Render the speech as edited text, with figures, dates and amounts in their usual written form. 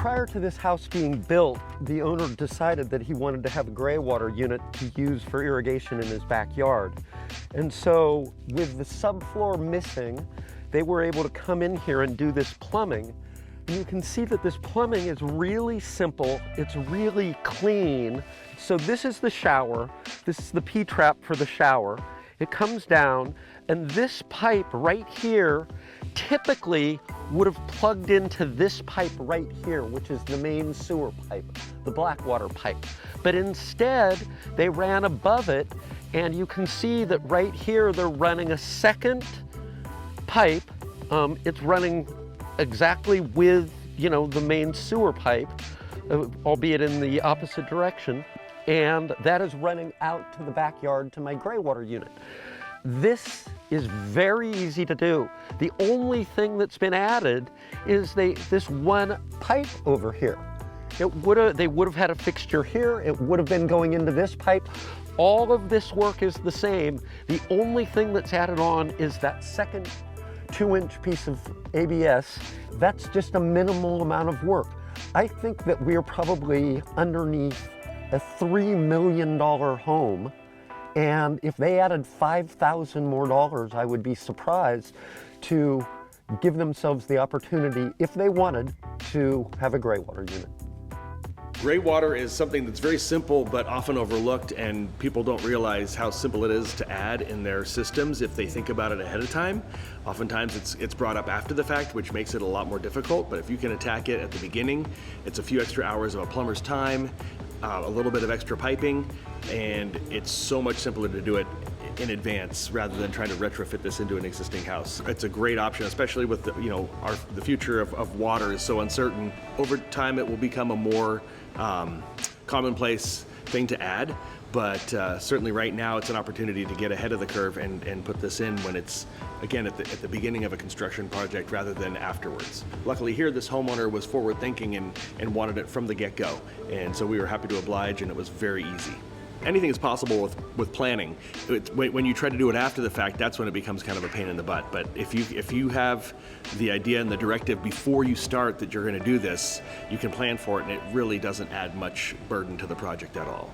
prior to this house being built, the owner decided that he wanted to have a Greywater unit to use for irrigation in his backyard. And so with the subfloor missing, they were able to come in here and do this plumbing. And you can see that this plumbing is really simple. It's really clean. So this is the shower. This is the P-trap for the shower. It comes down, and this pipe right here typically would have plugged into this pipe right here, which is the main sewer pipe, the Blackwater pipe. But instead, they ran above it, and you can see that right here they're running a second pipe. It's running exactly with, the main sewer pipe, albeit in the opposite direction. And that is running out to the backyard to my Greywater unit. This is very easy to do. The only thing that's been added is this one pipe over here. They would have had a fixture here. It would have been going into this pipe. All of this work is the same. The only thing that's added on is that second 2-inch piece of ABS. That's just a minimal amount of work. I think that we're probably underneath a $3 million home, and if they added $5,000 more, I would be surprised to give themselves the opportunity, if they wanted, to have a Greywater unit. Greywater is something that's very simple but often overlooked, and people don't realize how simple it is to add in their systems if they think about it ahead of time. Oftentimes it's brought up after the fact, which makes it a lot more difficult, but if you can attack it at the beginning, it's a few extra hours of a plumber's time, a little bit of extra piping, and it's so much simpler to do it in advance rather than trying to retrofit this into an existing house. It's a great option, especially with the future of water is so uncertain. Over time, it will become a more commonplace thing to add, but certainly right now it's an opportunity to get ahead of the curve and put this in when it's, again, at the beginning of a construction project rather than afterwards. Luckily here, this homeowner was forward thinking and wanted it from the get-go, and so we were happy to oblige, and it was very easy. Anything is possible with planning. When you try to do it after the fact, that's when it becomes kind of a pain in the butt. But if you have the idea and the directive before you start that you're going to do this, you can plan for it, and it really doesn't add much burden to the project at all.